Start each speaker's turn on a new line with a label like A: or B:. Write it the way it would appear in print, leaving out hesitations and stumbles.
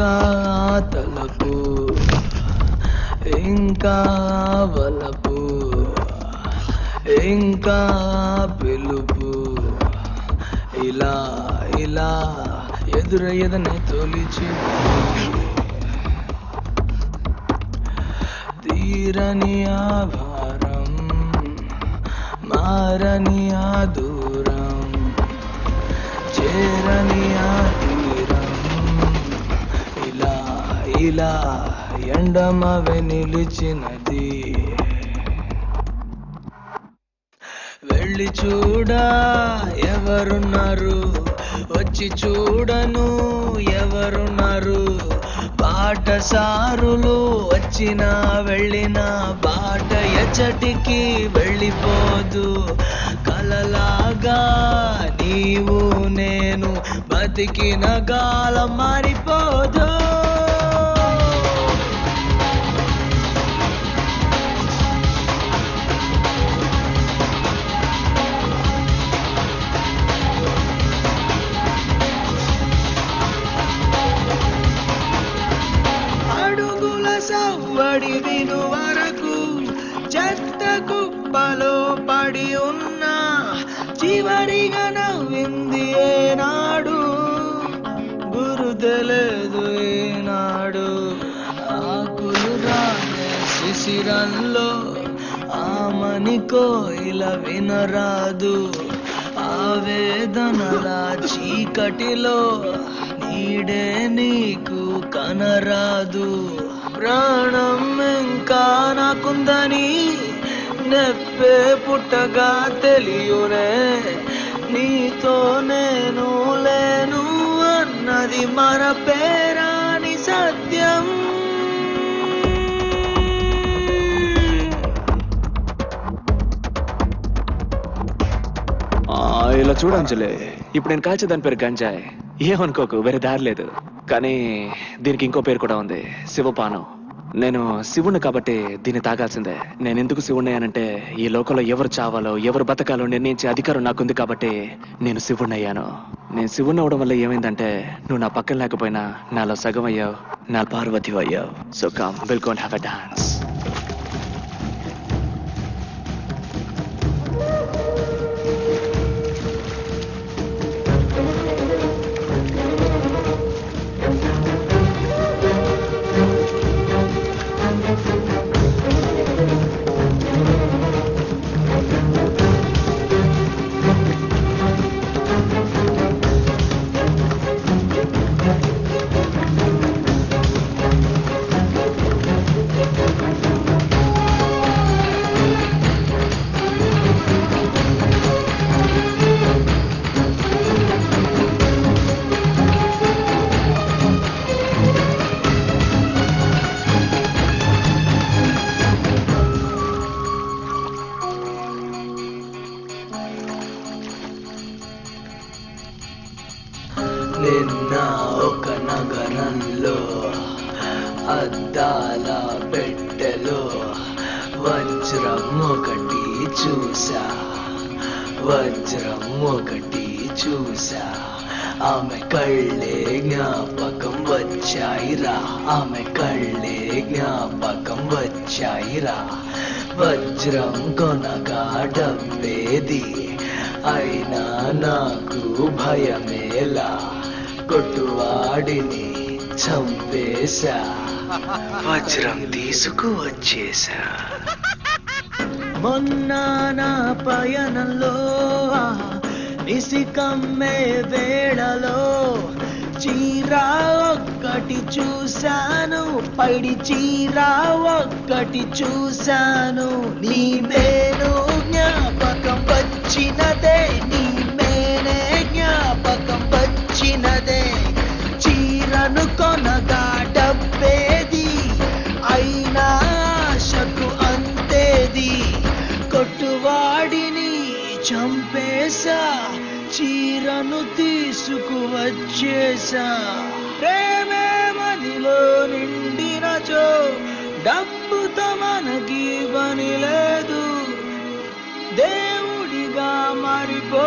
A: ఇంకా తలపు ఇంకా వలపు ఇంకా పిలుపు ఇలా ఇలా ఎదురయ్యదని తొలిచి తీరని ఆభారం మారని ఆ దూరం చేరని ఆ తీరం ఇలా ఇలా ఎండమవి నిలిచినది వెళ్ళి చూడా ఎవరున్నారు వచ్చి చూడను ఎవరున్నారు బాటసారులు వచ్చినా వెళ్ళిన బాట ఎచ్చటికి వెళ్ళిపోదు కలలాగా నీవు నేను బతికిన కాలం మారిపోదు సవ్వడి విను వరకు చెత్త కుప్పలో పడి ఉన్నా చివరిగా నవ్వింది ఏనాడు గురు తెలియదు ఏనాడు ఆకులు రానే శిశిరంలో ఆమని కోయిల వినరాదు ఆవేదనల చీకటిలో నీడే నీకు కనరాదు ప్రాణం ఇంకా నాకుందని నెప్పే పుట్టగా తెలియనే నీతో నేను లేను అన్నది మన పేరాని సత్యం
B: ఇలా చూడంజలే ఇప్పుడు నేను కాల్చే దాని పేరు గంజాయ్ ఏమనుకోకు వేరే దారి లేదు కానీ దీనికి ఇంకో పేరు కూడా ఉంది శివపానం నేను శివుణ్ణి కాబట్టి దీన్ని తాగాల్సిందే నేను ఎందుకు శివుణ్ణి అనంటే ఈ లోకంలో ఎవరు చావాలో ఎవరు బతకాలో నిర్ణయించే అధికారం నాకుంది కాబట్టి నేను శివుణ్ణి అయ్యాను నేను శివుణ్ణి అవడం వల్ల ఏమైందంటే నువ్వు నా పక్కన లేకపోయినా నాలో సగం అయ్యావు నా పార్వతి అయ్యావు so come will go and have a dance
A: నిన్న ఒక నగరంలో అద్దాల పెట్టెలో వజ్రం ఒకటి చూసా వజ్రం ఒకటి చూసా ఆమె కళ్ళే జ్ఞాపకం వచ్చాయిరా ఆమె కళ్ళే జ్ఞాపకం వచ్చాయిరా వజ్రం కొనగా డబ్బేది అయినా నాకు భయమేలా కొట్టువాడిని చంపేశా వజ్రం తీసుకువచ్చేశా మొన్న నా పయనంలో నిసికమ్మే వేళలో చీరా ఒక్కటి చూశాను పైడి చీరా ఒక్కటి చూశాను నీ మేను జ్ఞాపకం వచ్చినదే నీ మేనే జ్ఞాపకం వచ్చినదే చీరను కొనగా డబ్బేది అయినా ఆశకు అంతేది కొట్టువాడిని చంపేశా చీరను తీసుకువచ్చేశా ప్రేమే మదిలో నిండినచో డబ్బుతో మనకి పని లేదు దేవుడిగా మారిపో